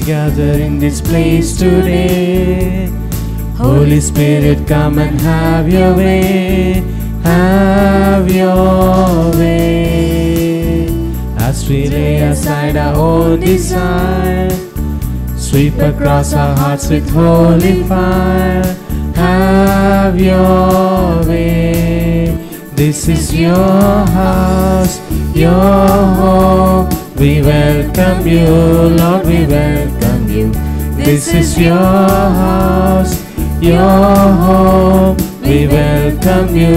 gather in this place today. Holy Spirit, come and have your way. Have your way. As we lay aside our own desire, sweep across our hearts with holy fire. Have your way. This is your house, your home. We welcome you, Lord, we welcome you. This is your house, your home. We welcome you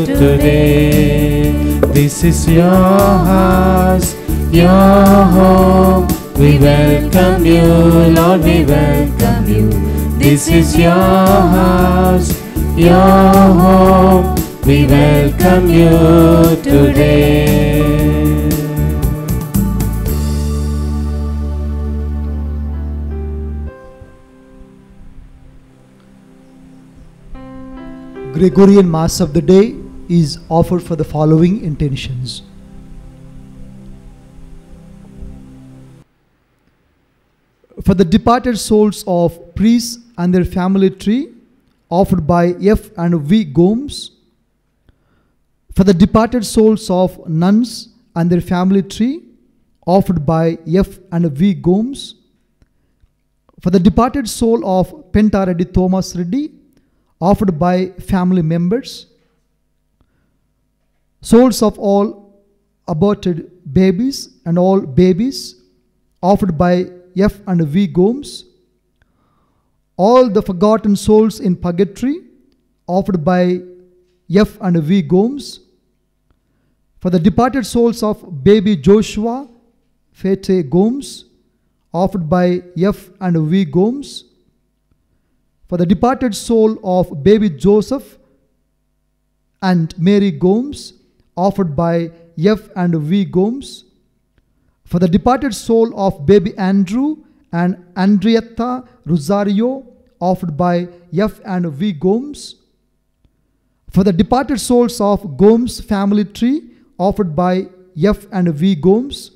today. This is your house, your home. We welcome you, Lord, we welcome you. This is your house, your home. We welcome you today. Gregorian Mass of the day is offered for the following intentions. For the departed souls of priests and their family tree, offered by F. and V. Gomes. For the departed souls of nuns and their family tree, offered by F. and V. Gomes. For the departed soul of Penta Reddy Thomas Reddy, offered by family members. Souls of all aborted babies and all babies, offered by F. and V. Gomes. All the forgotten souls in purgatory, offered by F. and V. Gomes. For the departed souls of baby Joshua Fete Gomes, offered by F. and V. Gomes. For the departed soul of baby Joseph and Mary Gomes, offered by F. and V. Gomes. For the departed soul of baby Andrew and Andrietta Rosario, offered by F. and V. Gomes. For the departed souls of Gomes family tree, offered by F. and V. Gomes.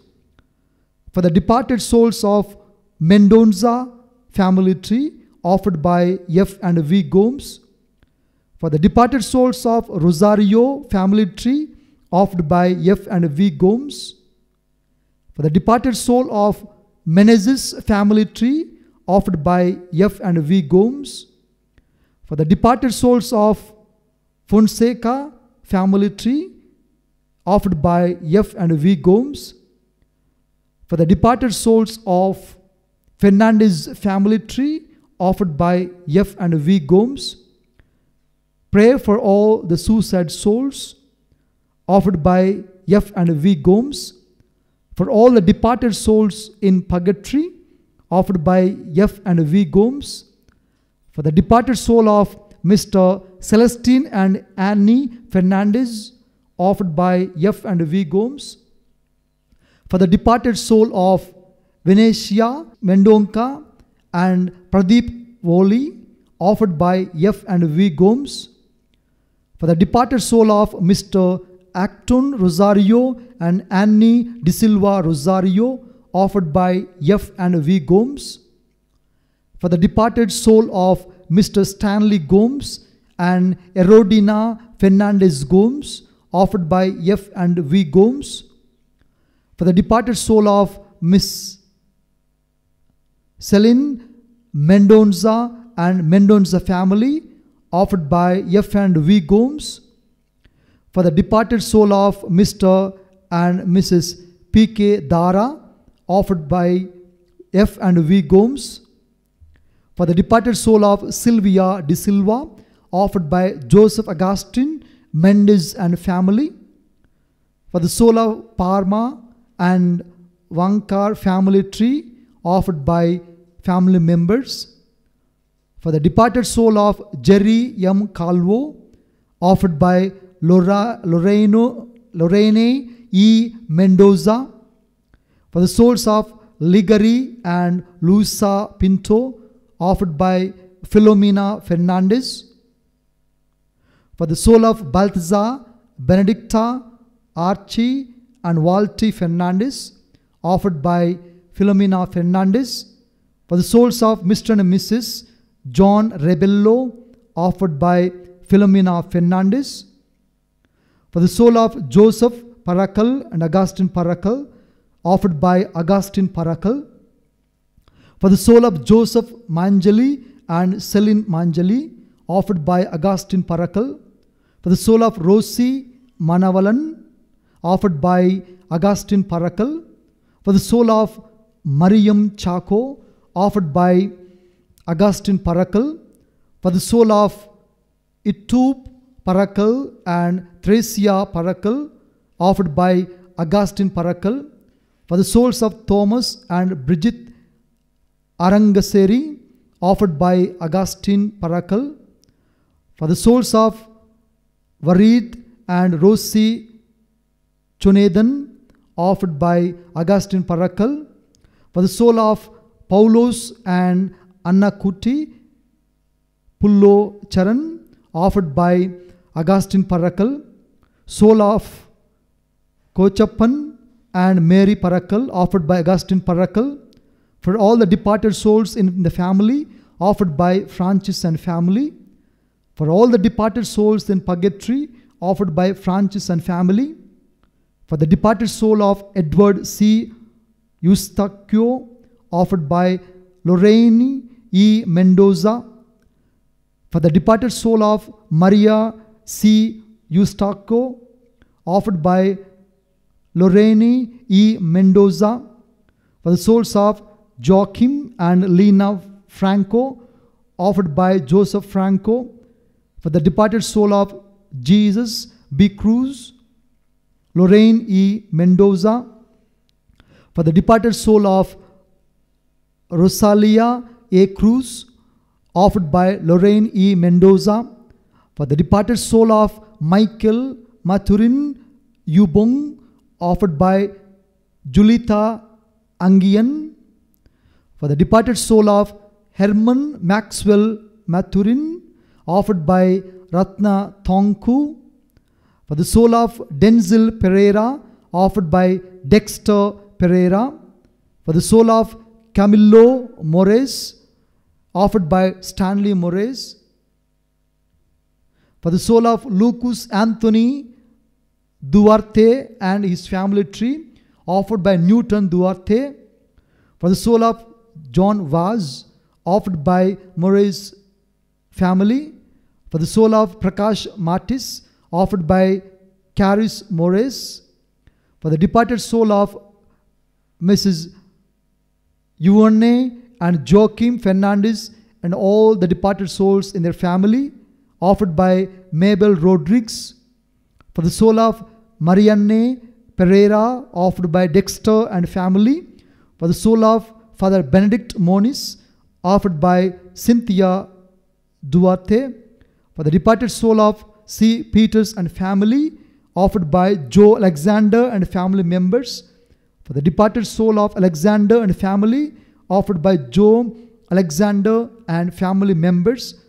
For the departed souls of Mendonza family tree, offered by F. and V. Gomes. For the departed souls of Rosario family tree, offered by F. and V. Gomes. For the departed soul of Menezes family tree, offered by F. and V. Gomes. For the departed souls of Fonseca family tree, offered by F. and V. Gomes. For the departed souls of Fernandez family tree, offered by F. and V. Gomes. Pray for all the suicide souls, offered by F. and V. Gomes. For all the departed souls in purgatory, offered by F. and V. Gomes. For the departed soul of Mr. Celestine and Annie Fernandez, offered by F. and V. Gomes. For the departed soul of Venetia Mendonca and Pradeep Woli, offered by F. and V. Gomes. For the departed soul of Mr. Acton Rosario and Annie De Silva Rosario, offered by F. and V. Gomes. For the departed soul of Mr. Stanley Gomes and Erodina Fernandez Gomes, offered by F. and V. Gomes. For the departed soul of Miss Celine Mendonza and Mendonza family, offered by F. and V. Gomes. For the departed soul of Mr. and Mrs. P.K. Dara, offered by F. and V. Gomes. For the departed soul of Sylvia De Silva, offered by Joseph Augustine Mendez and family. For the soul of Parma and Vankar family tree, offered by family members. For the departed soul of Jerry M. Calvo, offered by Lorraine E. Mendoza. For the souls of Ligari and Luisa Pinto, offered by Filomena Fernandez. For the soul of Balthazar, Benedicta, Archie and Walty Fernandez, offered by Filomena Fernandez. For the souls of Mr. and Mrs. John Rebello, offered by Philomena Fernandez. For the soul of Joseph Parakal and Augustine Parakal, offered by Augustine Parakal. For the soul of Joseph Manjali and Celine Manjali, offered by Augustine Parakal. For the soul of Rosie Manavalan, offered by Augustine Parakal. For the soul of Mariam Chaco, offered by Augustine Parakal. For the soul of Itub Parakal and Thresia Parakal, offered by Augustine Parakal. For the souls of Thomas and Bridget Arangaseri, offered by Augustine Parakal. For the souls of Varid and Rosie Chunedan, offered by Augustine Parakal. For the soul of Paulos and Anna Kuti Pullo Charan, offered by Augustine Parakal. Soul of Kochappan and Mary Parakal, offered by Augustine Parakal. For all the departed souls in the family, offered by Francis and family. For all the departed souls in purgatory, offered by Francis and family. For the departed soul of Edward C. Eustachio, offered by Lorraine E. Mendoza. For the departed soul of Maria C. Eustachio, offered by Lorraine E. Mendoza. For the souls of Joachim and Lena Franco, offered by Joseph Franco. For the departed soul of Jesus B. Cruz, Lorraine E. Mendoza. For the departed soul of Rosalia A. Cruz, offered by Lorraine E. Mendoza. For the departed soul of Michael Maturin Yubong, offered by Julita Angian. For the departed soul of Herman Maxwell Maturin, offered by Ratna Thongku. For the soul of Denzel Pereira, offered by Dexter Pereira. For the soul of Camilo Mores, offered by Stanley Mores. For the soul of Lucas Anthony Duarte and his family tree, offered by Newton Duarte. For the soul of John Vaz, offered by Murray's family. For the soul of Prakash Matis, offered by Caris Mores. For the departed soul of Mrs. Yuane and Joaquim Fernandez and all the departed souls in their family, offered by Mabel Rodriguez. For the soul of Marianne Pereira, offered by Dexter and family. For the soul of Father Benedict Moniz, offered by Cynthia Duarte. For the departed soul of C. Peters and family, offered by Joe Alexander and family members. For the departed soul of Alexander and family, offered by Joe Alexander and family members.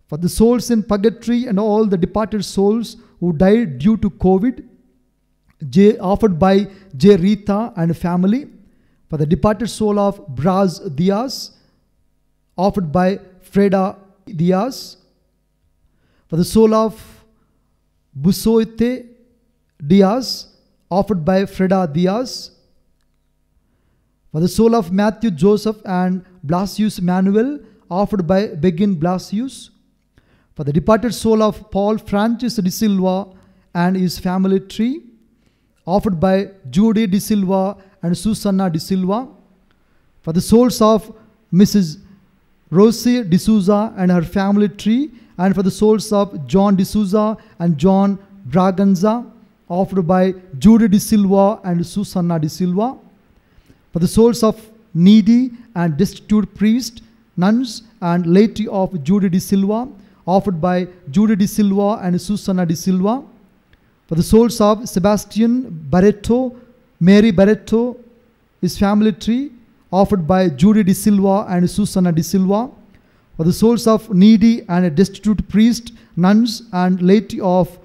For the souls in purgatory and all the departed souls who died due to COVID, offered by J. Rita and family. For the departed soul of Braz Diaz, offered by Freda Diaz. For the soul of Busoite Diaz, offered by Freda Diaz. For the soul of Matthew Joseph and Blasius Manuel, offered by Begin Blasius. For the departed soul of Paul Francis de Silva and his family tree, offered by Judy de Silva and Susanna de Silva. For the souls of Mrs. Rosie de Souza and her family tree, and for the souls of John de Souza and John Braganza, offered by Judy de Silva and Susanna de Silva. For the souls of needy and destitute priests, nuns and laity of Judy de Silva, offered by Judy de Silva and Susanna de Silva. For the souls of Sebastian Barreto, Mary Barreto, his family tree, offered by Judy de Silva and Susanna de Silva. For the souls of needy and destitute priests, nuns and laity of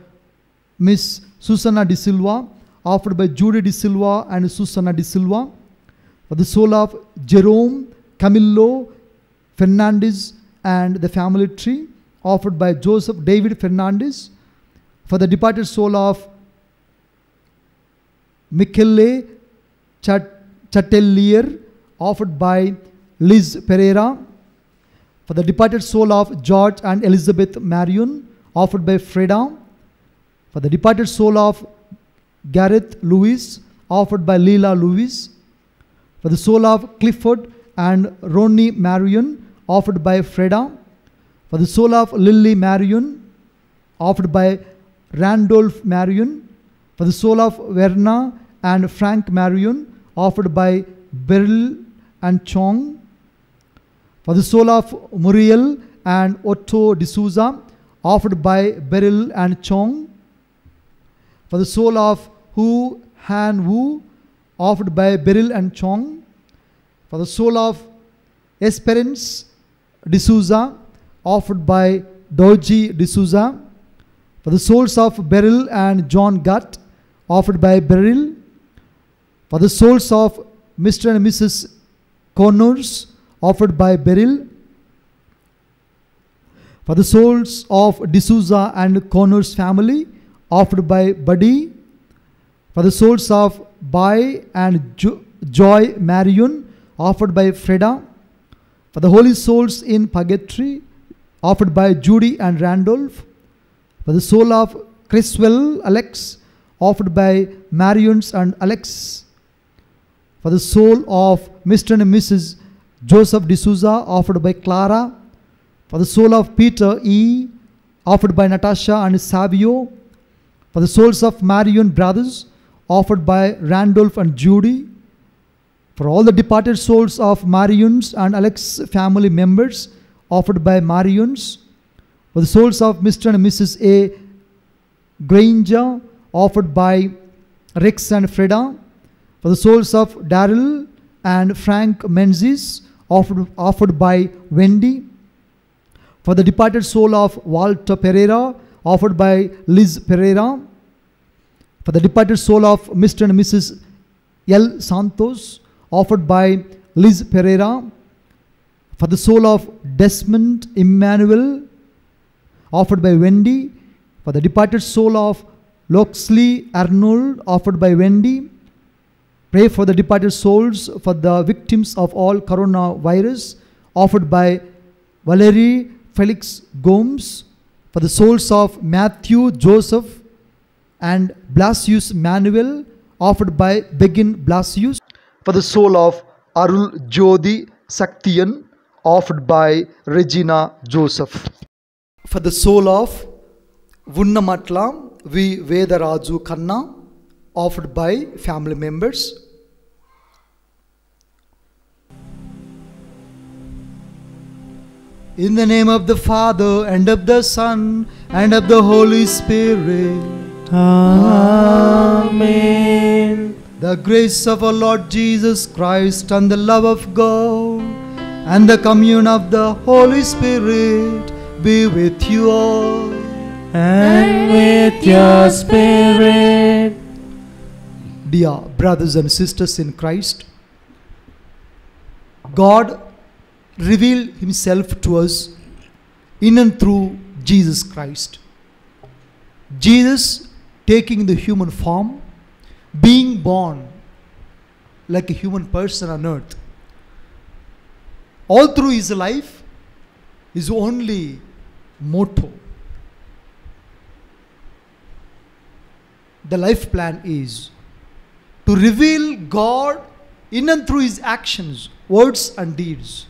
Miss Susanna de Silva, offered by Judy de Silva and Susanna de Silva. For the soul of Jerome Camilo Fernandez and the family tree, offered by Joseph David Fernandez. For the departed soul of Michele Chatelier, offered by Liz Pereira. For the departed soul of George and Elizabeth Marion, offered by Freda. For the departed soul of Gareth Lewis, offered by Leela Lewis. For the soul of Clifford and Ronnie Marion, offered by Freda. For the soul of Lily Marion, offered by Randolph Marion. For the soul of Verna and Frank Marion, offered by Beryl and Chong. For the soul of Muriel and Otto D'Souza, offered by Beryl and Chong. For the soul of Hu Han Wu, offered by Beryl and Chong. For the soul of Esperance D'Souza, offered by Doji D'Souza. For the souls of Beryl and John Gutt, offered by Beryl. For the souls of Mr. and Mrs. Connors, offered by Beryl. For the souls of D'Souza and Connors family, offered by Buddy. For the souls of Bai and Joy Marion, offered by Freda. For the holy souls in purgatory, offered by Judy and Randolph. For the soul of Criswell Alex, offered by Marions and Alex. For the soul of Mr. and Mrs. Joseph D'Souza, offered by Clara. For the soul of Peter E., offered by Natasha and Savio. For the souls of Marion brothers, offered by Randolph and Judy. For all the departed souls of Marions and Alex family members, offered by Marions. For the souls of Mr. and Mrs. A. Granger, offered by Rex and Freda. For the souls of Daryl and Frank Menzies, offered by Wendy. For the departed soul of Walter Pereira, offered by Liz Pereira. For the departed soul of Mr. and Mrs. L. Santos, offered by Liz Pereira. For the soul of Desmond Emmanuel, offered by Wendy. For the departed soul of Loxley Arnold, offered by Wendy. Pray for the departed souls for the victims of all coronavirus, offered by Valerie Felix Gomes. For the souls of Matthew Joseph and Blasius Manuel, offered by Begin Blasius. For the soul of Arul Jodi Saktian, offered by Regina Joseph. For the soul of Vunnamatla V. Vedaraju Kanna, offered by family members. In the name of the Father, and of the Son, and of the Holy Spirit. Amen. The grace of our Lord Jesus Christ, and the love of God, and the commune of the Holy Spirit be with you all. And with your spirit. Dear brothers and sisters in Christ, God revealed Himself to us in and through Jesus Christ. Jesus taking the human form, being born like a human person on earth. All through His life, His only motto, the life plan is to reveal God in and through His actions, words and deeds.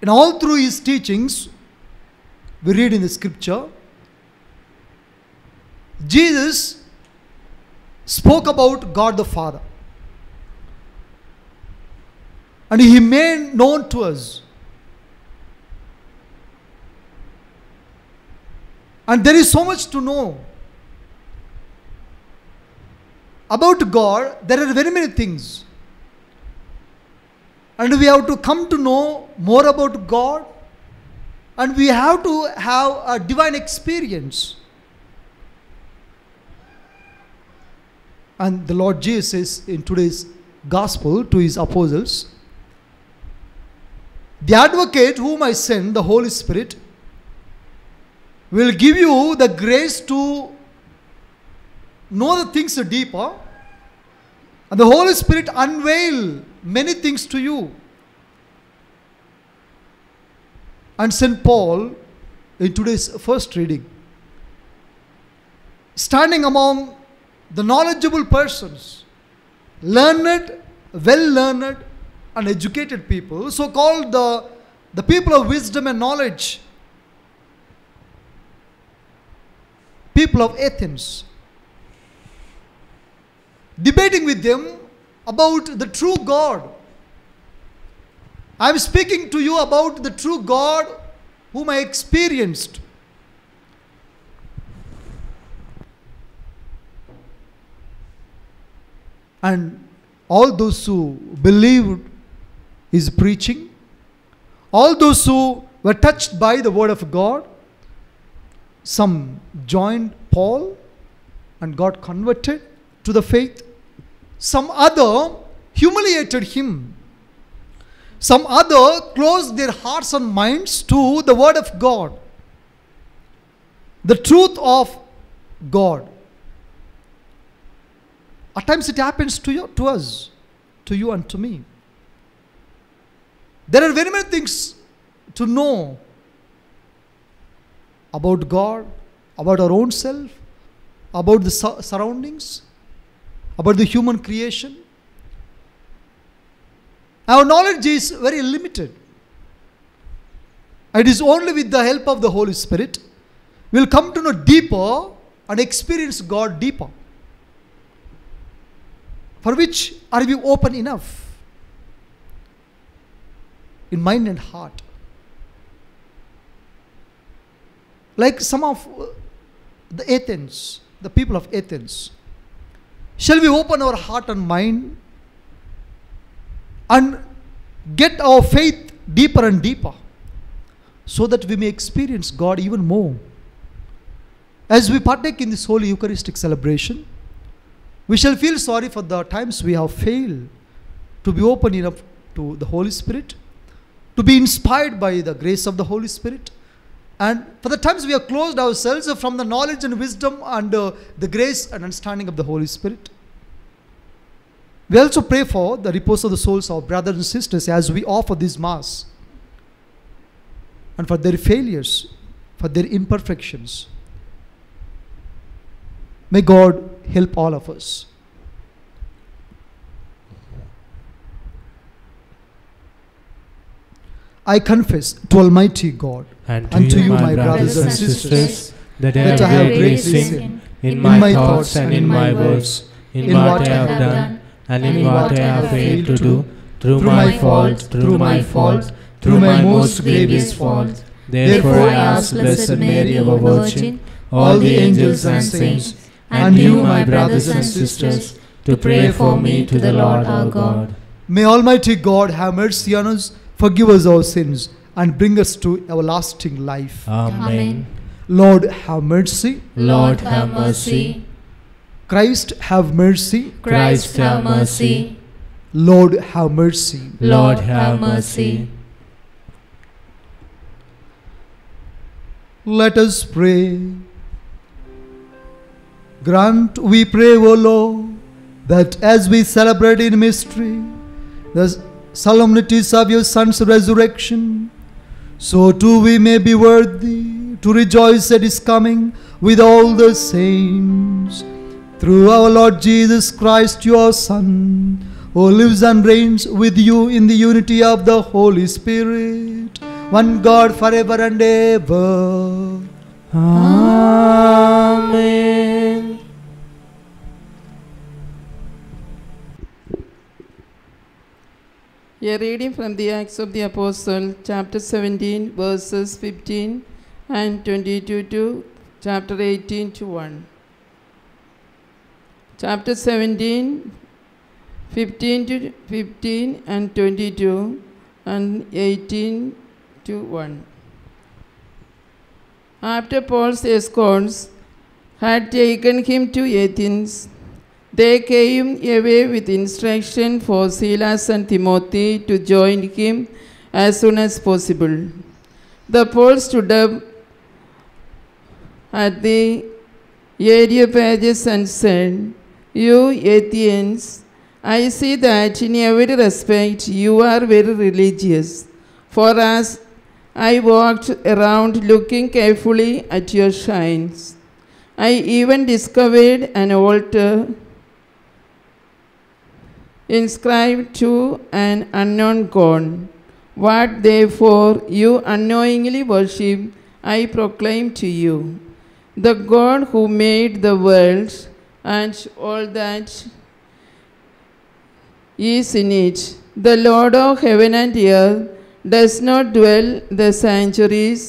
And all through His teachings, we read in the scripture, Jesus spoke about God the Father. And He made known to us. And there is so much to know about God. There are very many things. And we have to come to know more about God. And we have to have a divine experience. And the Lord Jesus says in today's gospel to his apostles, the advocate whom I send, the Holy Spirit, will give you the grace to know the things deeper, and the Holy Spirit unveil many things to you. And St. Paul, in today's first reading, standing among the knowledgeable persons, learned, well-learned and educated people, so called the people of wisdom and knowledge, people of Athens, debating with them about the true God. I am speaking to you about the true God whom I experienced. And all those who believed his preaching, all those who were touched by the word of God, some joined Paul and got converted to the faith. Some other humiliated him. Some other closed their hearts and minds to the word of God, the truth of God. At times it happens to you, to us, to you and to me. There are very many things to know about God, about our own self, about the surroundings, about the human creation. Our knowledge is very limited. It is only with the help of the Holy Spirit we will come to know deeper and experience God deeper. For which are we open enough in mind and heart? Like some of the Athens, the people of Athens. Shall we open our heart and mind and get our faith deeper and deeper, so that we may experience God even more? As we partake in this holy Eucharistic celebration, we shall feel sorry for the times we have failed to be open enough to the Holy Spirit, to be inspired by the grace of the Holy Spirit, and for the times we have closed ourselves from the knowledge and wisdom and the grace and understanding of the Holy Spirit. We also pray for the repose of the souls of brothers and sisters as we offer this Mass, and for their failures, for their imperfections. May God help all of us. I confess to Almighty God and to you, my brothers and sisters, that I have greatly sinned in my thoughts and in my words, in what I have done and in what I have failed to do, through my fault, through my most grievous fault. Therefore I ask Blessed Mary, our Virgin, all the angels and saints, and you, my brothers and sisters, to pray for me to the Lord our God. May Almighty God have mercy on us, forgive us our sins, and bring us to everlasting life. Amen. Lord, have mercy. Lord, have mercy. Christ, have mercy. Christ, have mercy. Lord, have mercy. Lord, have mercy. Let us pray. Grant, we pray, O Lord, that as we celebrate in mystery the solemnities of your Son's resurrection, so too we may be worthy to rejoice at his coming with all the saints. Through our Lord Jesus Christ, your Son, who lives and reigns with you in the unity of the Holy Spirit, one God forever and ever. Amen. A reading from the Acts of the Apostle, chapter 17, verses 15 and 22 to chapter 18 to 1. Chapter 17, 15 and 22 and 18 to 1. After Paul's escorts had taken him to Athens, They came away with instruction for Silas and Timothy to join him as soon as possible. The Paul stood up at the Areopagus and said, "You Athenians, I see that in every respect you are very religious. For as I walked around looking carefully at your shrines, I even discovered an altar inscribed to an unknown God. What therefore you unknowingly worship, I proclaim to you. The God who made the world and all that is in it, the Lord of heaven and earth, does not dwell in the sanctuaries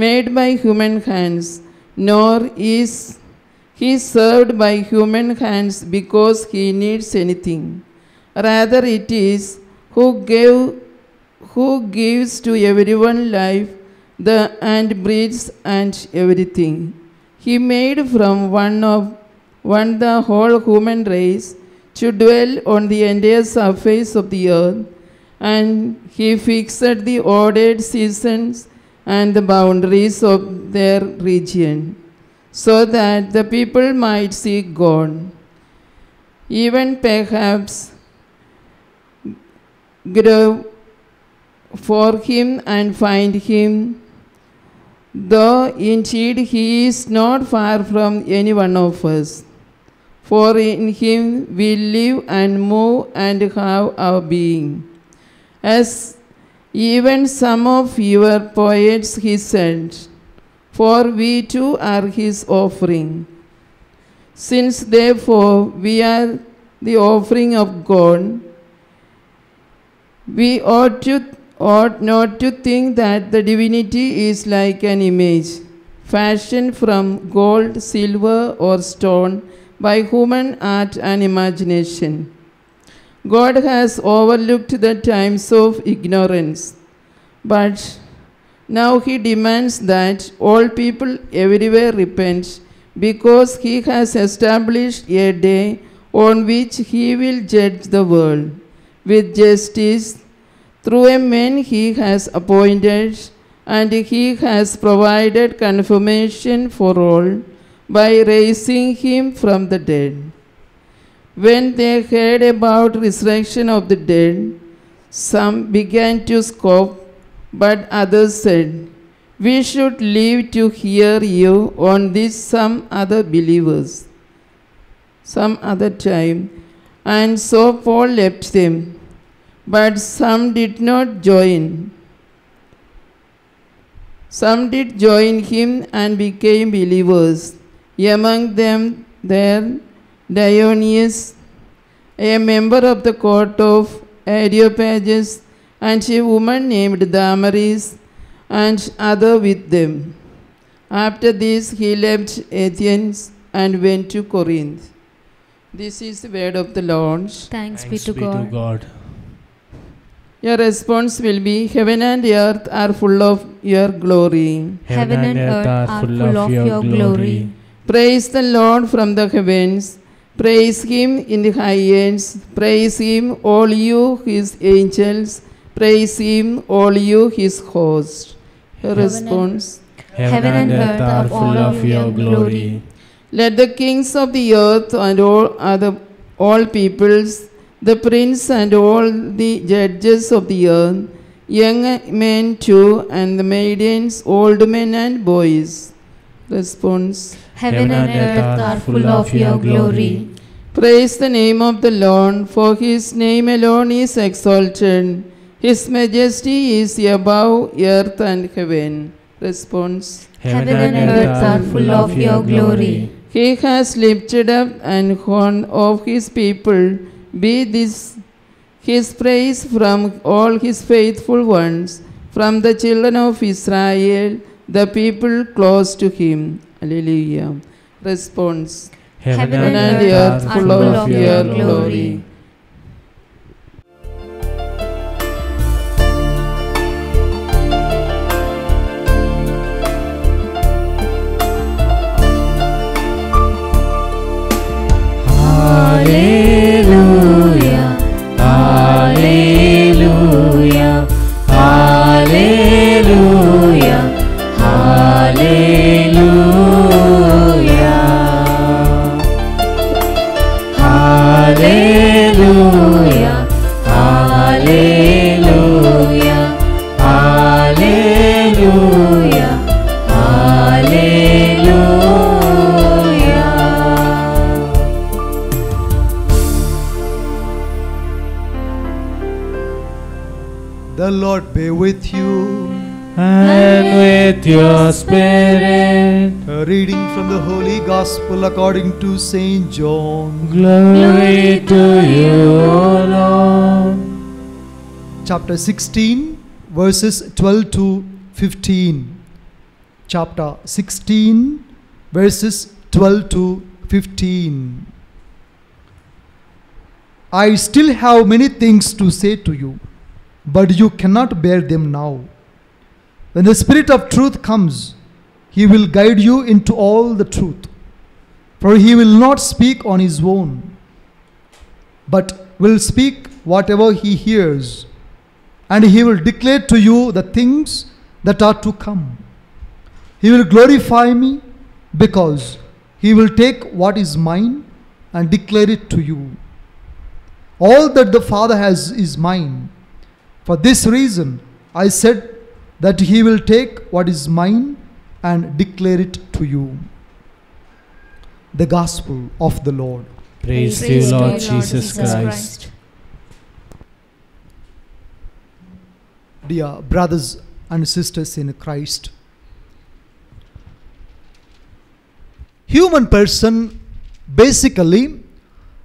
made by human hands, nor is he served by human hands because he needs anything. Rather it is who gives to everyone life and breathes and everything. He made from one the whole human race to dwell on the entire surface of the earth, and he fixed the ordered seasons and the boundaries of their region, so that the people might seek God, even perhaps grow for him and find him, though indeed he is not far from any one of us. For in him we live and move and have our being. As even some of your poets he said, for we too are his offering. Since therefore we are the offering of God, we ought not to think that the divinity is like an image, fashioned from gold, silver, or stone by human art and imagination. God has overlooked the times of ignorance, but now he demands that all people everywhere repent, because he has established a day on which he will judge the world with justice through a man he has appointed, and he has provided confirmation for all by raising him from the dead. When they heard about resurrection of the dead, some began to scoff, but others said, "We should live to hear you on this some other time." And so Paul left them. But some did join him and became believers. Among them there Dionysius, a member of the court of Areopagus, and a woman named Damaris, and other with them. After this he left Athens and went to Corinth. This is the word of the Lord. Thanks be to God. Your response will be, heaven and earth are full of your glory. Heaven and earth are full of your glory. Praise the Lord from the heavens. Praise him in the highest. Praise him, all you his angels. Praise him, all you his hosts. Your response. Heaven and earth are full of your glory. Let the kings of the earth and all peoples, the prince and all the judges of the earth, young men too, and the maidens, old men and boys. Response. Heaven and earth are full of your glory. Praise the name of the Lord, for his name alone is exalted. His majesty is above earth and heaven. Response. Heaven and earth are full of your glory. He has lifted up an horn of his people. Be this his praise from all his faithful ones, from the children of Israel, the people close to him. Alleluia. Response. Heaven and earth are full of your glory. Hallelujah. The Lord be with you. And with your spirit. A reading from the Holy Gospel according to Saint John. Glory to you, O Lord. Chapter 16, verses 12 to 15. Chapter 16, verses 12 to 15. I still have many things to say to you, but you cannot bear them now. When the Spirit of truth comes, He will guide you into all the truth. For He will not speak on His own, but will speak whatever He hears, and He will declare to you the things that are to come. He will glorify me, because He will take what is mine and declare it to you. All that the Father has is mine. For this reason, I said that He will take what is mine and declare it to you. The Gospel of the Lord. Praise to you, Lord Jesus Christ. Dear brothers and sisters in Christ, human person basically,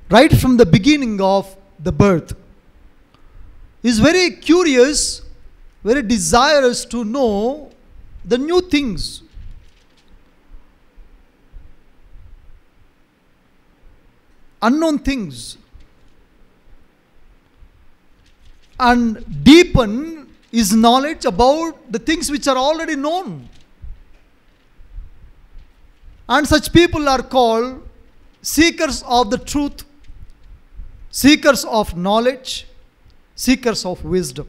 right from the beginning of the birth, is very curious, very desirous to know the new things. Unknown things. And deepen his knowledge about the things which are already known. And such people are called seekers of the truth, seekers of knowledge, seekers of wisdom.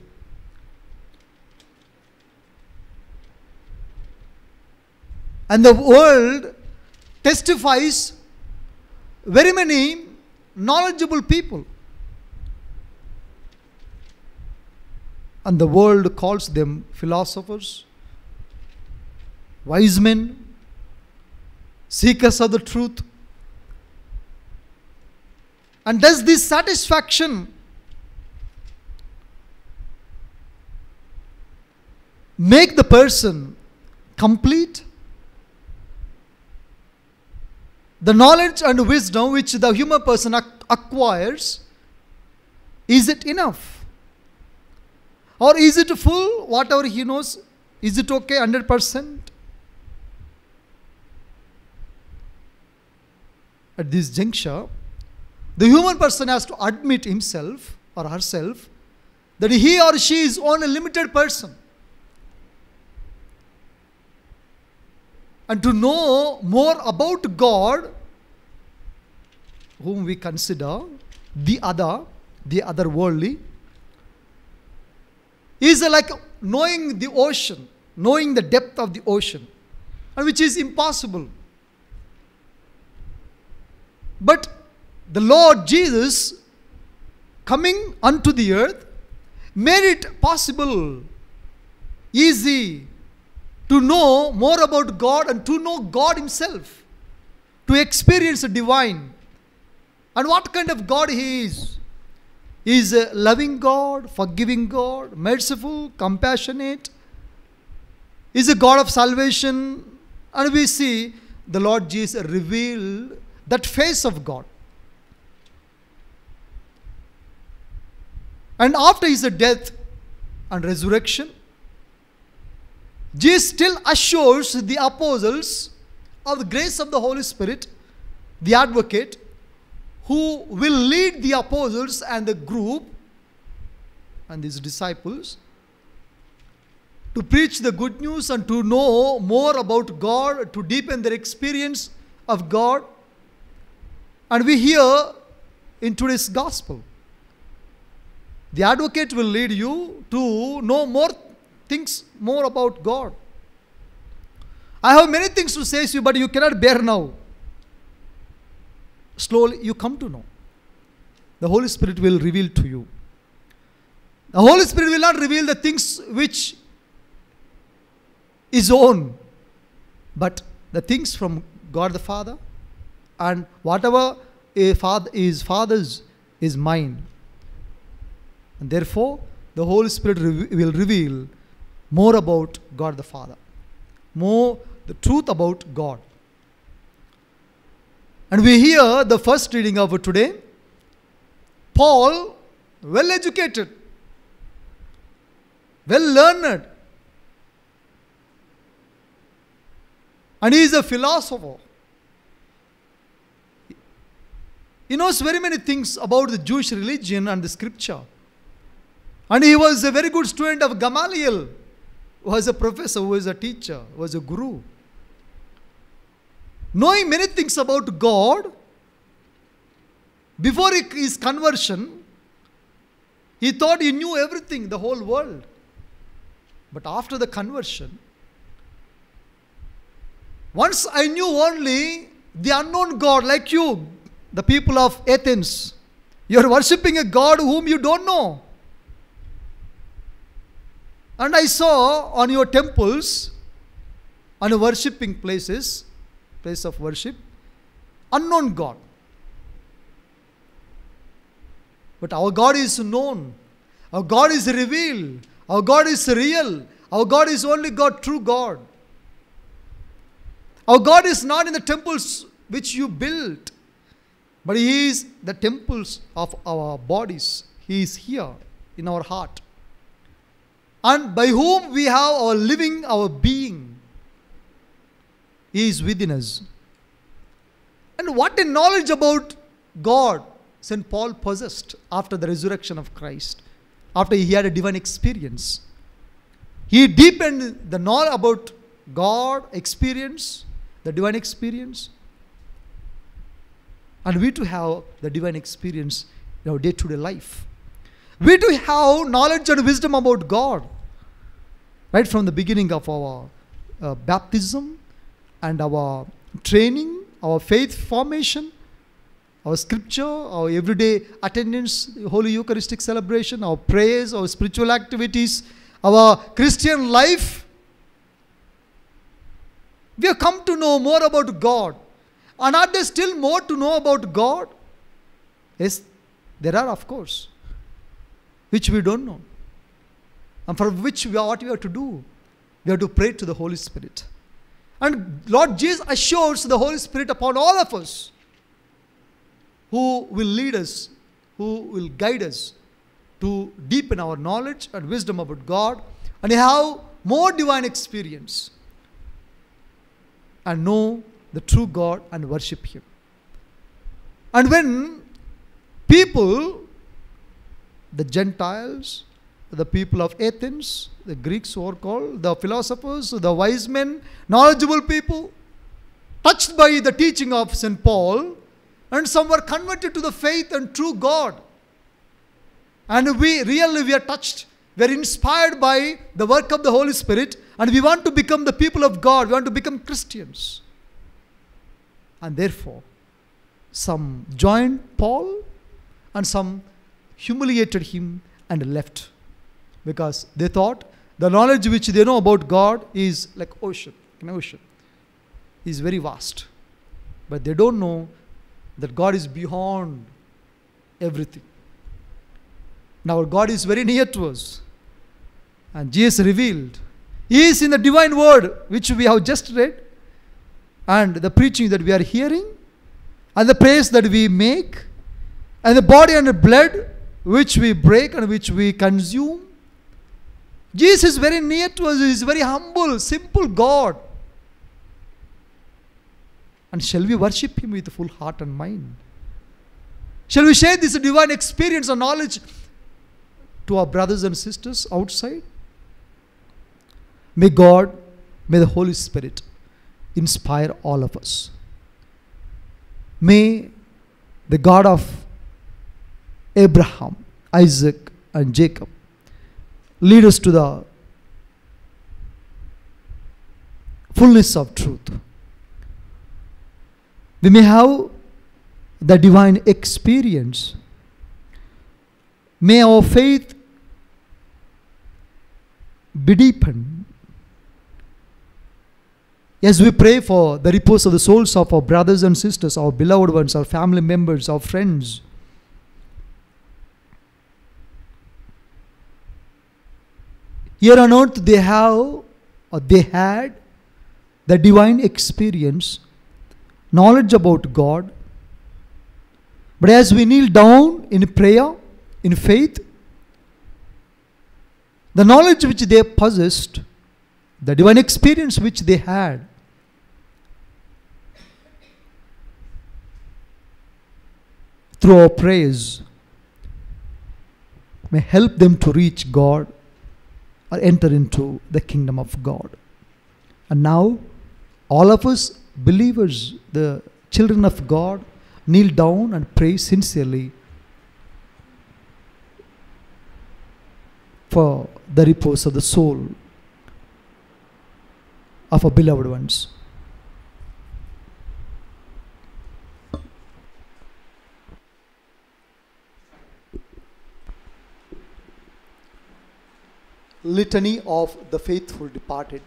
And the world testifies very many knowledgeable people. And the world calls them philosophers, wise men, seekers of the truth. And does this satisfaction make the person complete? The knowledge and wisdom which the human person acquires, is it enough? Or is it full, whatever he knows? Is it okay 100%? At this juncture, the human person has to admit himself or herself that he or she is only a limited person. And to know more about God, whom we consider the other worldly, is like knowing the ocean, knowing the depth of the ocean, and which is impossible. But the Lord Jesus, coming unto the earth, made it possible, easy, to know more about God and to know God Himself, to experience the divine. And what kind of God He is? He is a loving God, forgiving God, merciful, compassionate. He is a God of salvation. And we see the Lord Jesus reveal that face of God. And after His death and resurrection, Jesus still assures the apostles of the grace of the Holy Spirit, the advocate, who will lead the apostles and the group and these disciples to preach the good news and to know more about God, to deepen their experience of God. And we hear in today's gospel, the advocate will lead you to know more things more about God. I have many things to say to you, but you cannot bear now. Slowly you come to know. The Holy Spirit will reveal to you. The Holy Spirit will not reveal the things which is own, but the things from God the Father, and whatever is Father's is mine. And therefore, the Holy Spirit will reveal more about God the Father, more the truth about God. And we hear the first reading of today. Paul, well educated, well learned, and he is a philosopher. He knows very many things about the Jewish religion and the scripture. And he was a very good student of Gamaliel, who was a professor, who was a teacher, who was a guru. Knowing many things about God, before his conversion, he thought he knew everything, the whole world. But after the conversion, once I knew only the unknown God, like you, the people of Athens. You are worshipping a God whom you don't know. And I saw on your temples, on your worshipping places, place of worship, unknown God. But our God is known. Our God is revealed. Our God is real. Our God is only God, true God. Our God is not in the temples which you built, but He is the temples of our bodies. He is here in our heart. And by whom we have our living, our being. He is within us. And what a knowledge about God St. Paul possessed after the resurrection of Christ, after he had a divine experience. He deepened the knowledge about God experience, the divine experience. And we too have the divine experience in our day-to-day life. We too have knowledge and wisdom about God. Right from the beginning of our baptism and our training, our faith formation, our scripture, our everyday attendance, Holy Eucharistic celebration, our prayers, our spiritual activities, our Christian life. We have come to know more about God. And are there still more to know about God? Yes, there are, of course, which we don't know. And for which what we have to do? We have to pray to the Holy Spirit. And Lord Jesus assures the Holy Spirit upon all of us, who will lead us, who will guide us to deepen our knowledge and wisdom about God and have more divine experience and know the true God and worship Him. And when people, the Gentiles, the people of Athens, the Greeks who are called, the philosophers, the wise men, knowledgeable people, touched by the teaching of St. Paul, and some were converted to the faith and true God. And we are touched, we are inspired by the work of the Holy Spirit, and we want to become the people of God, we want to become Christians. And therefore, some joined Paul and some humiliated him and left. Because they thought the knowledge which they know about God is like ocean, an ocean. Is very vast. But they don't know that God is beyond everything. Now God is very near to us. And Jesus revealed. He is in the divine word which we have just read. And the preaching that we are hearing. And the prayers that we make. And the body and the blood which we break and which we consume. Jesus is very near to us. He is very humble, simple God. And shall we worship Him with full heart and mind? Shall we share this divine experience and knowledge to our brothers and sisters outside? May God, may the Holy Spirit inspire all of us. May the God of Abraham, Isaac, and Jacob lead us to the fullness of truth. We may have the divine experience. May our faith be deepened. As we pray for the repose of the souls of our brothers and sisters, our beloved ones, our family members, our friends. Here on earth they had the divine experience, knowledge about God. But as we kneel down in prayer, in faith, the knowledge which they possessed, the divine experience which they had, through our prayers, may help them to reach God or enter into the kingdom of God. And now, all of us believers, the children of God, kneel down and pray sincerely for the repose of the soul of our beloved ones. Litany of the faithful departed.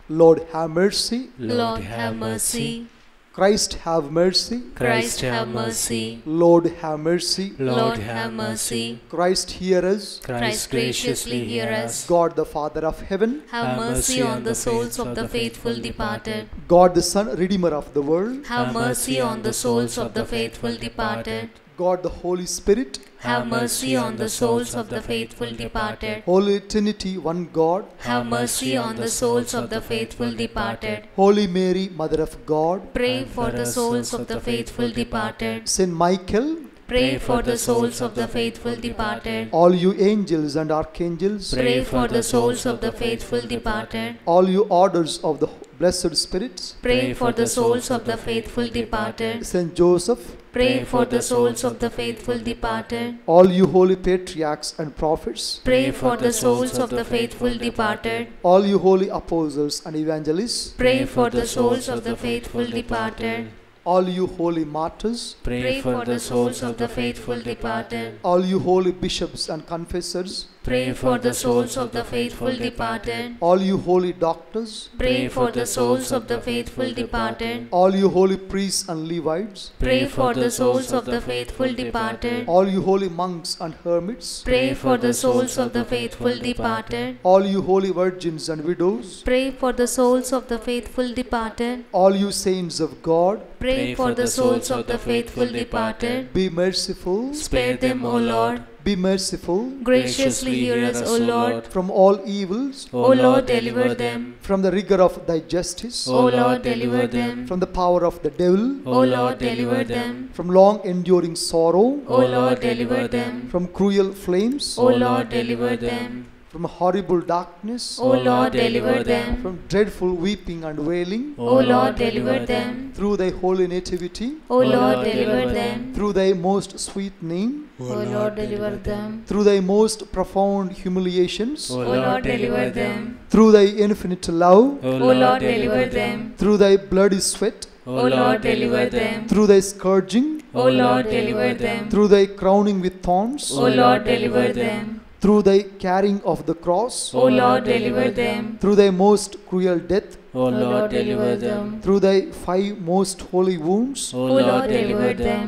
Lord, have mercy. Lord, have mercy. Christ, have mercy. Christ, have mercy. Lord, have mercy. Lord, have mercy. Christ, hear us. Christ, graciously hear us. God, the Father of heaven, Have mercy on the souls of the faithful departed. God, the Son, Redeemer of the world, Have mercy on the souls of the faithful departed. God, the Holy Spirit, Have mercy on the souls of the faithful departed. Holy Trinity, one God, Have mercy on the souls of the faithful departed. Holy Mary, Mother of God, Pray for the souls of the faithful departed. Saint Michael, Pray for the souls of the faithful departed. all you angels and archangels, Pray for the souls of the faithful departed. all you orders of the blessed spirits, Pray for the souls of the faithful departed. Saint Joseph, Pray for the souls of the faithful departed. all you holy patriarchs and prophets, Pray for the souls of the faithful departed. all you holy apostles and evangelists, Pray for the souls of the faithful departed. all you holy martyrs, Pray for the souls of the faithful departed. all you holy bishops and confessors, Pray for the souls of the faithful departed. all you holy doctors, Pray for the souls of the faithful departed. all you holy priests and Levites, Pray for the souls of the faithful departed. all you holy monks and hermits, Pray for the souls of the faithful departed. all you holy virgins and widows, Pray for the souls of the faithful departed. all you saints of God, Pray for the souls of the faithful departed. be merciful, Spare them, O Lord. be merciful, Graciously hear us, O Lord. from all evils, O Lord, deliver them. from the rigor of thy justice, O Lord, deliver them. from the power of the devil, O Lord, deliver them. from long enduring sorrow, O Lord, deliver them. from cruel flames, O Lord, deliver them. from horrible darkness, O Lord, deliver them. from dreadful weeping and wailing, O Lord, deliver them. through thy holy nativity, O Lord, deliver them. through thy most sweet name, O Lord, deliver them. through thy most profound humiliations, O Lord, deliver them. through thy infinite love, O Lord, deliver them. through thy bloody sweat, O Lord, deliver them. through thy scourging, O Lord, deliver them. through thy crowning with thorns, O Lord, deliver them. through thy carrying of the cross, O Lord, deliver them. through thy most cruel death, O Lord, deliver them. through thy 5 most holy wounds, O Lord, deliver them.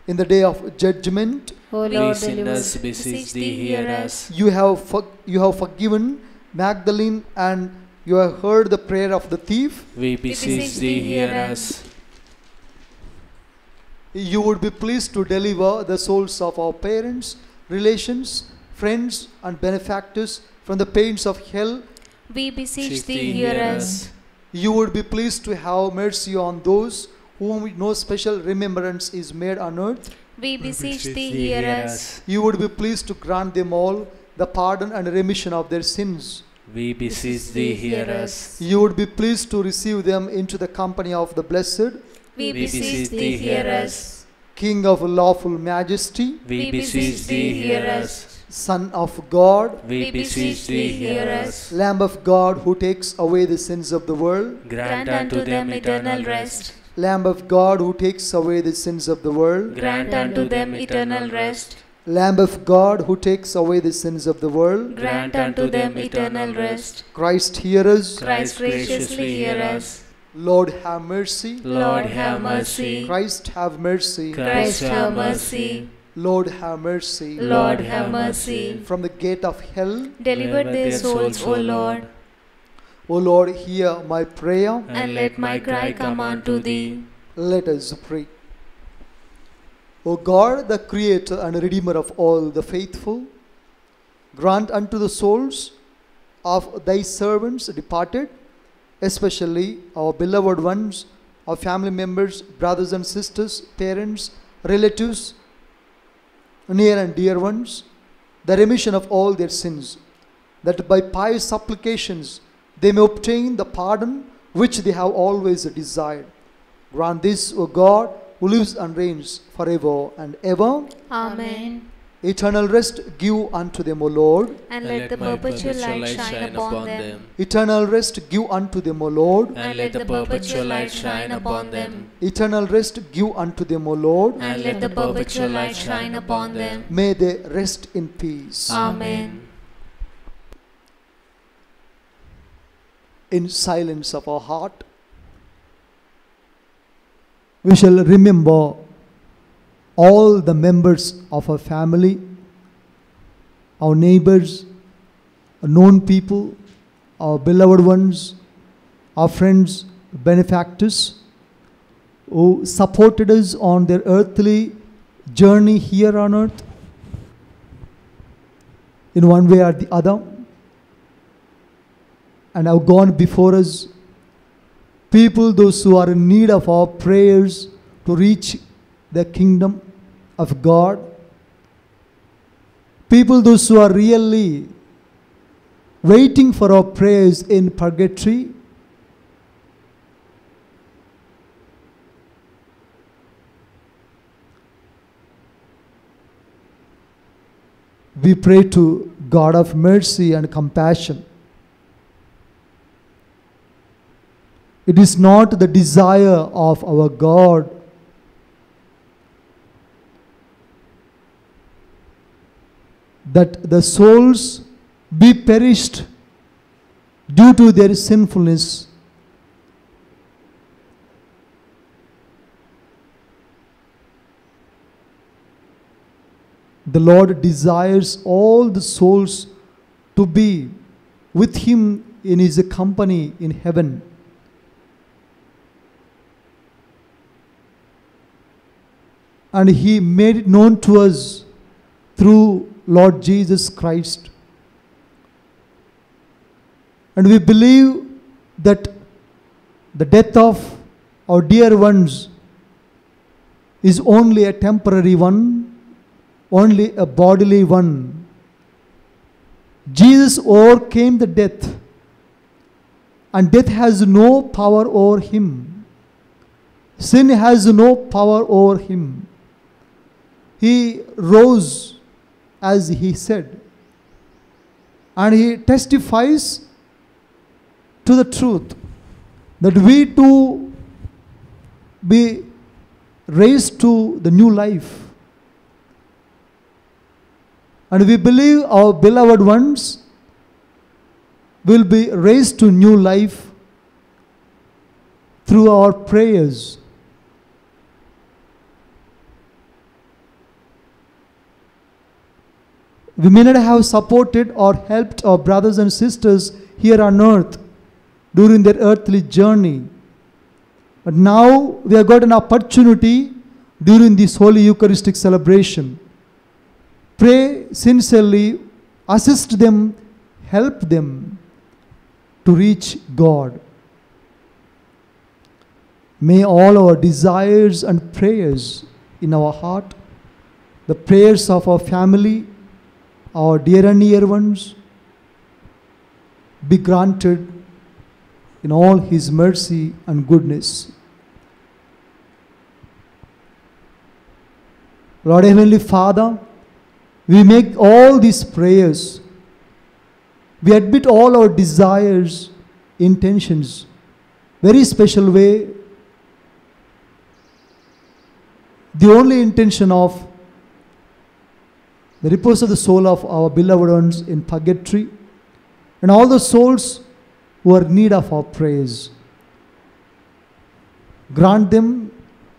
in the day of judgment, O We Lord, sinners deliver. beseech thee, hear us. you have forgiven Magdalene, and you have heard the prayer of the thief. We beseech thee, hear us. You would be pleased to deliver the souls of our parents, relations, friends, and benefactors from the pains of hell. We beseech Beseech thee, hear us. You would be pleased to have mercy on those whom no special remembrance is made on earth. We beseech thee, hear us. You would be pleased to grant them all the pardon and remission of their sins. We beseech thee, hear us. You would be pleased to receive them into the company of the blessed, We beseech thee, hear us. King of lawful majesty, We beseech thee, hear us. Son of God, We beseech thee, hear us. Lamb of God who takes away the sins of the world, Grant unto them eternal rest. Lamb of God who takes away the sins of the world, Grant unto them eternal rest. Lamb of God who takes away the sins of the world, Grant unto them eternal rest. Christ, hear us. Christ, graciously hear us. Lord, have mercy. Lord, have mercy. Christ, have mercy. Christ, have mercy. Lord, have mercy. Lord, have mercy. From the gate of hell, Deliver their souls, O Lord, O Lord, hear my prayer. and let my cry come unto thee. Let us pray. O God, the Creator and Redeemer of all the faithful, grant unto the souls of thy servants departed, especially our beloved ones, our family members, brothers and sisters, parents, relatives, near and dear ones, the remission of all their sins, that by pious supplications they may obtain the pardon which they have always desired. Grant this, O God, who lives and reigns forever and ever. Amen. Eternal rest give unto them, O Lord. And let the perpetual light shine upon them. Eternal rest give unto them, O Lord. And let the perpetual light shine upon them. Eternal rest give unto them, O Lord. And let the perpetual light shine upon them. May they rest in peace. Amen. In silence of our heart, we shall remember all the members of our family, our neighbors, our known people, our beloved ones, our friends, benefactors, who supported us on their earthly journey here on earth in one way or the other, and have gone before us. People, those who are in need of our prayers to reach the kingdom of God. People, those who are really waiting for our prayers in purgatory. We pray to God of mercy and compassion. It is not the desire of our God that the souls be perished due to their sinfulness. The Lord desires all the souls to be with Him in His company in heaven. And He made it known to us through Lord Jesus Christ. And we believe that the death of our dear ones is only a temporary one, only a bodily one. Jesus overcame the death, and death has no power over Him. Sin has no power over Him. He rose as He said, and He testifies to the truth that we too be raised to the new life. And we believe our beloved ones will be raised to new life through our prayers. We may not have supported or helped our brothers and sisters here on earth during their earthly journey. But now we have got an opportunity during this Holy Eucharistic celebration. Pray sincerely, assist them, help them to reach God. May all our desires and prayers in our heart, the prayers of our family, our dear and near ones, be granted in all His mercy and goodness. Lord Heavenly Father, we make all these prayers. We admit all our desires, intentions, very special way. The only intention of the repose of the soul of our beloved ones in purgatory, and all the souls who are in need of our praise. Grant them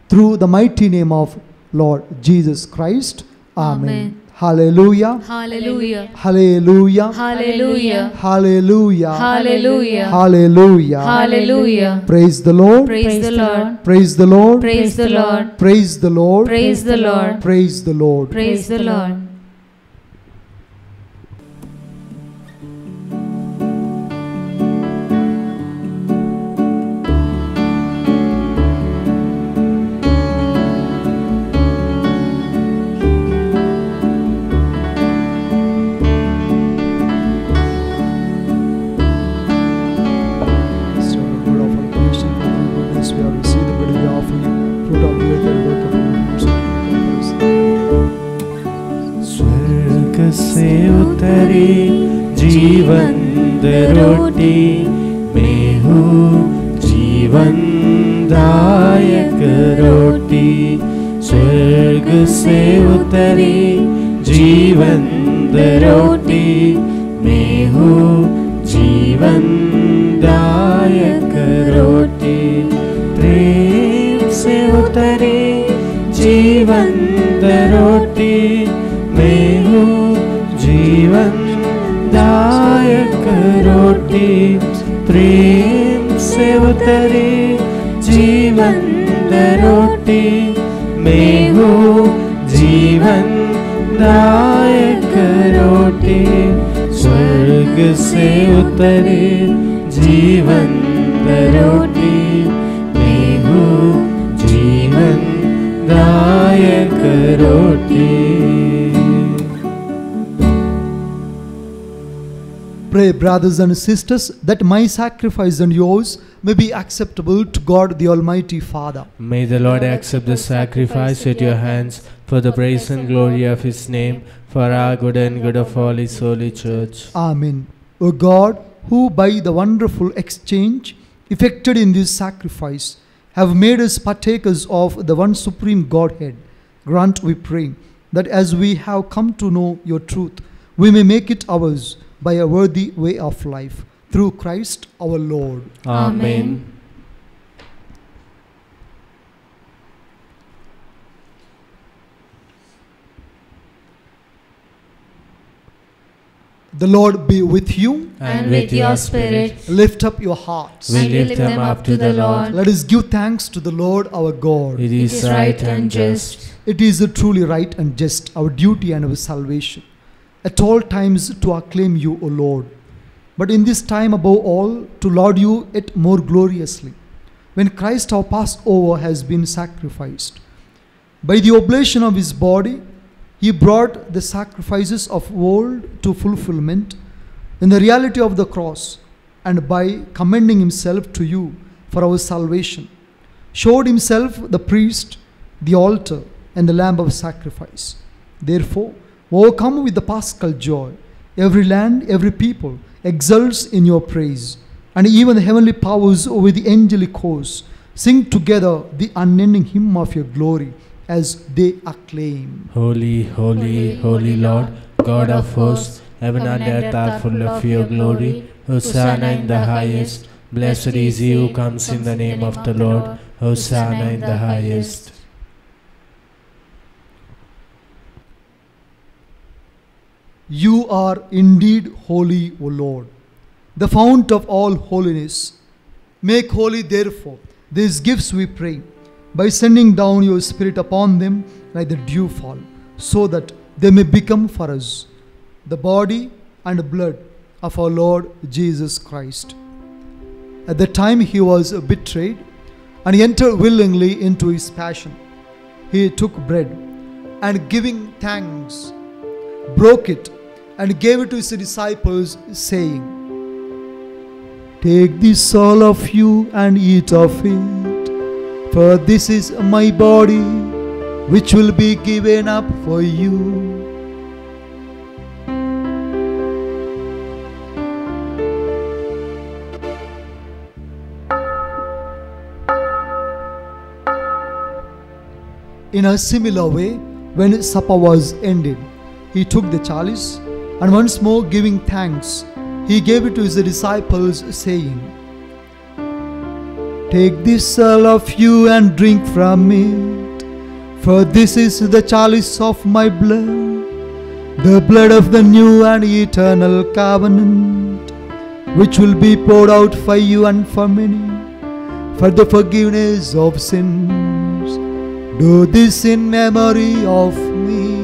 through the mighty name of Lord Jesus Christ. Amen. Hallelujah. Hallelujah. Hallelujah. Hallelujah. Hallelujah. Hallelujah. Hallelujah. Hallelujah. Praise the Lord. Praise the Lord. Praise the Lord. Praise the Lord. Praise the Lord. Praise the Lord. Praise the Lord. Praise the Lord. से उतरी जीवन रोटी मैं हूँ जीवन दायक रोटी स्वर्ग से उतरी जीवन रोटी मैं हूँ जीवन दायक रोटी प्रेम से उतरी जीवन रोटी मैं हूँ जीवन दायक रोटी प्रेम से उतरी जीवन रोटी मैं हूँ जीवन दायक रोटी स्वर्ग से उतरी जीवन रोटी मैं हूँ जीवन दायक रोटी. Pray, brothers and sisters, that my sacrifice and yours may be acceptable to God the Almighty Father. May the Lord accept the sacrifice at your hands for the praise and glory of His name, for our good and good of all His holy church. Amen. O God, who by the wonderful exchange effected in this sacrifice have made us partakers of the one supreme Godhead, grant, we pray, that as we have come to know your truth, we may make it ours by a worthy way of life, through Christ our Lord. Amen. The Lord be with you. And with your spirit. Lift up your hearts. We lift them up to the Lord. Let us give thanks to the Lord our God. It is right and just. It is truly right and just, our duty and our salvation, at all times to acclaim you, O Lord, but in this time above all to laud you yet more gloriously, when Christ our Passover has been sacrificed. By the oblation of his body, he brought the sacrifices of old to fulfillment in the reality of the cross, and by commending himself to you for our salvation, showed himself the priest, the altar, and the lamb of sacrifice. Therefore, overcome with the paschal joy, every land, every people exults in your praise, and even the heavenly powers with the angelic hosts sing together the unending hymn of your glory as they acclaim. Holy, holy, holy Lord, God of hosts, heaven and earth are full of your glory. Hosanna in the highest. Blessed is he who comes in the name of the Lord. Hosanna in the highest. You are indeed holy, O Lord, the fount of all holiness. Make holy, therefore, these gifts, we pray, by sending down your Spirit upon them like the dew fall, so that they may become for us the body and blood of our Lord Jesus Christ. At the time he was betrayed and he entered willingly into his passion, he took bread and, giving thanks, broke it and gave it to his disciples, saying, "Take this, all of you, and eat of it, for this is my body, which will be given up for you." In a similar way, when supper was ended, he took the chalice, and once more giving thanks, he gave it to his disciples, saying, "Take this, all of you, and drink from it, For this is the chalice of my blood, the blood of the new and eternal covenant, which will be poured out for you and for many, for the forgiveness of sins. Do this in memory of me.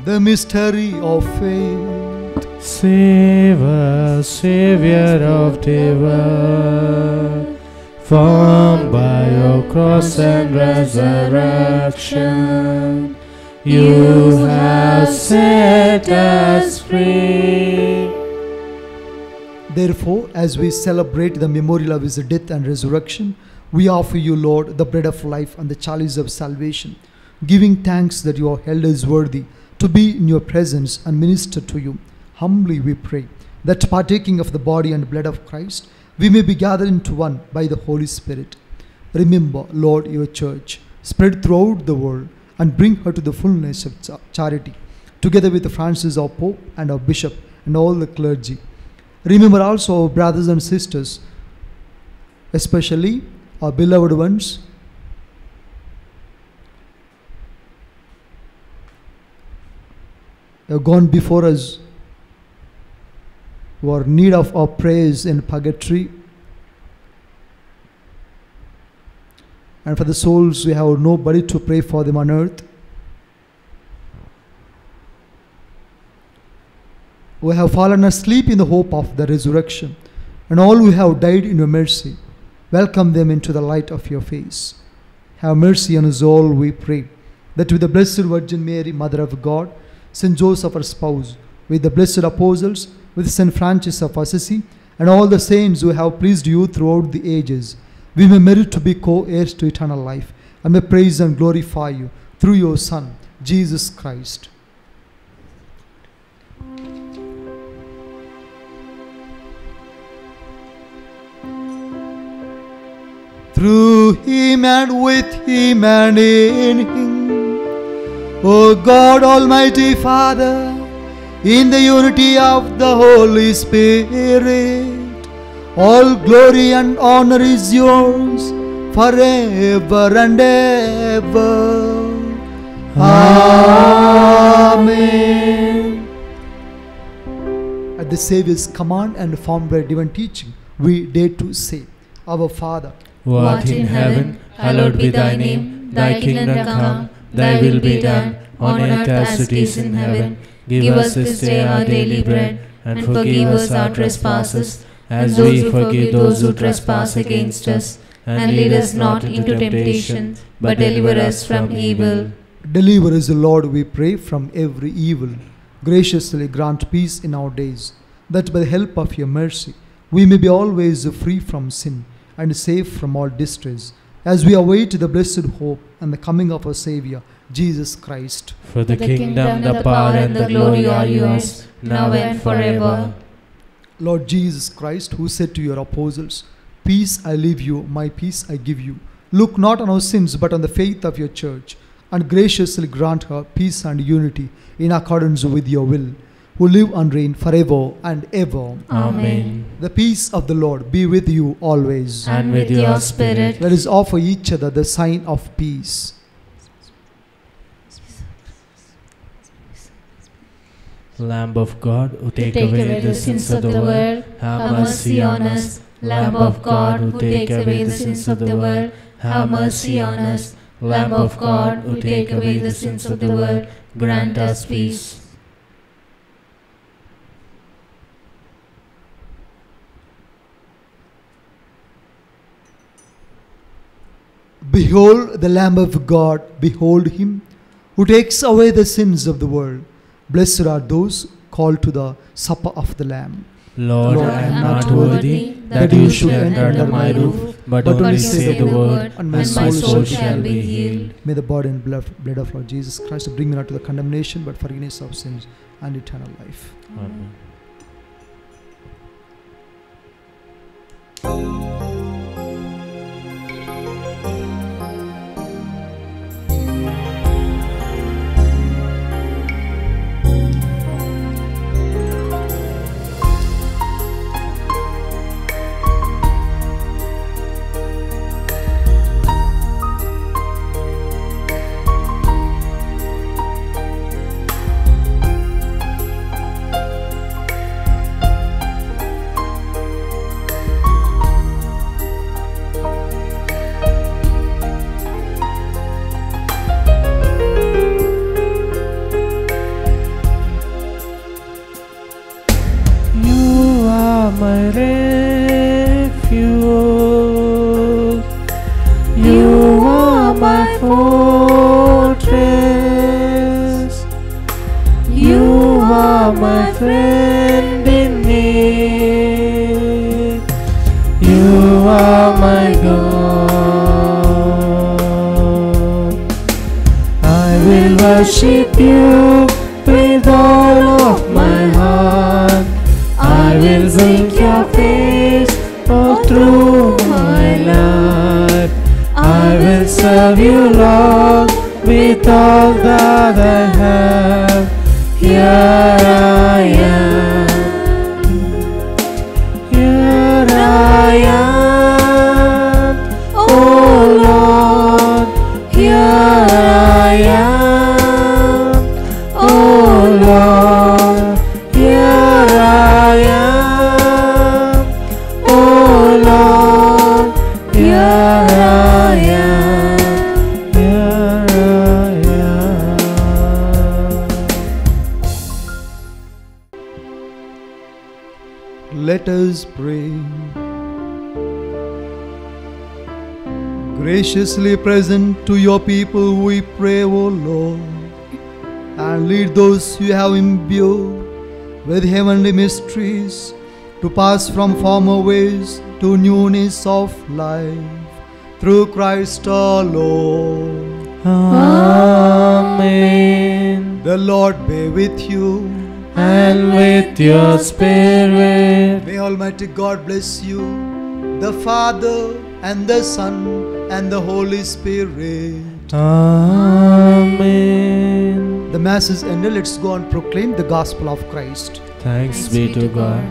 The mystery of faith. Save us, Savior of the world, formed by your cross and resurrection. You have set us free. Therefore, as we celebrate the memorial of his death and resurrection, we offer you, Lord, the bread of life and the chalice of salvation, giving thanks that you are held as worthy to be in your presence and minister to you. Humbly we pray that partaking of the body and blood of Christ, we may be gathered into one by the Holy Spirit. Remember, Lord, your church, spread throughout the world, and bring her to the fullness of charity, together with Francis, our Pope, and our Bishop, and all the clergy. Remember also our brothers and sisters, especially our beloved ones, who have gone before us, who are in need of our prayers in purgatory, and for the souls we have nobody to pray for them on earth. We have fallen asleep in the hope of the resurrection, and all who have died in your mercy, welcome them into the light of your face. Have mercy on us all, we pray, that with the Blessed Virgin Mary, Mother of God, Saint Joseph, our spouse, with the blessed apostles, with Saint Francis of Assisi, and all the saints who have pleased you throughout the ages, we may merit to be co-heirs to eternal life, and may praise and glorify you through your Son, Jesus Christ. Through him and with him and in him, O God, Almighty Father, in the unity of the Holy Spirit, all glory and honor is yours forever and ever. Amen. At the Saviour's command and formed by divine teaching, we dare to say, Our Father, who art in heaven, hallowed be thy name. Thy kingdom come, thy will be done, on earth as it is in heaven. Give us this day our daily bread, and forgive us our trespasses, as we forgive those who trespass against us. And lead us not into temptation, but deliver us from evil. Deliver us, Lord, we pray, from every evil. Graciously grant peace in our days, that by the help of your mercy, we may be always free from sin and safe from all distress, as we await the blessed hope and the coming of our Saviour, Jesus Christ. For the kingdom, the power, and the glory are yours, now and forever. Lord Jesus Christ, who said to your apostles, Peace I leave you, my peace I give you, look not on our sins but on the faith of your church, and graciously grant her peace and unity in accordance with your will, who live and reign forever and ever. Amen. The peace of the Lord be with you always. And with your spirit. Let us offer each other the sign of peace. Lamb of God, who take away the sins of the world, have mercy on us. Lamb of God, who take away the sins of the world, have mercy on us. Lamb of God, who take away the sins of the world, grant us peace. Behold the Lamb of God, behold him, who takes away the sins of the world. Blessed are those called to the supper of the Lamb. Lord, I am not worthy that you should enter under my roof, but only say the word, and my soul shall be healed. May the body and blood of Lord Jesus Christ bring me not to the condemnation, but forgiveness of sins and eternal life. Amen. friend in need. You are my God. I will worship you with all of my heart. I will seek your face all through my life. I will serve you, Lord, with all that I have. Here I am. Here I am. Oh Lord, here I am. Oh Lord, here I am. Oh Lord, here I am. Here I am. Let us pray. Graciously present to your people, we pray, O Lord, and lead those you have imbued with heavenly mysteries to pass from former ways to newness of life, through Christ our Lord. Amen. The Lord be with you, And with your spirit. may Almighty God bless you, the Father and the Son and the Holy Spirit. Amen. The Mass is ended. Let's go and proclaim the gospel of Christ. Thanks be to God.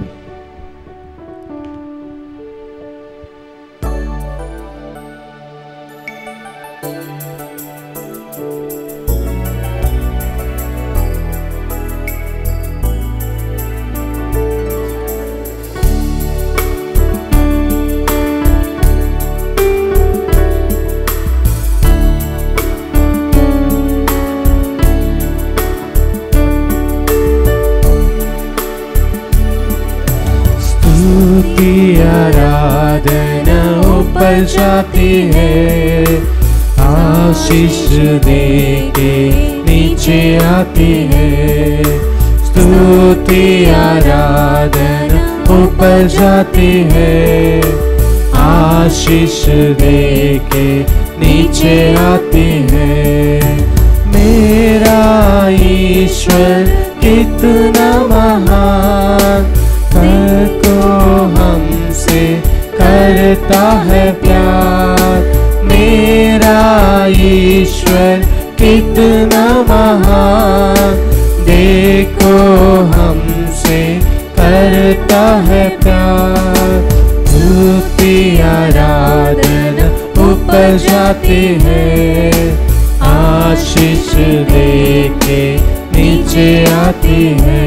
आराधना ऊपर जाती है, आशीष दे के नीचे आती है। स्तुति आराधना ऊपर जाती है, आशीष दे के नीचे आती है। मेरा ईश्वर कितना महान, को हमसे करता है प्यार। मेरा ईश्वर कितना महान, देखो हमसे करता है प्यार। स्तुति आराधना ऊपर जाती है, आशीष दे के नीचे आती है।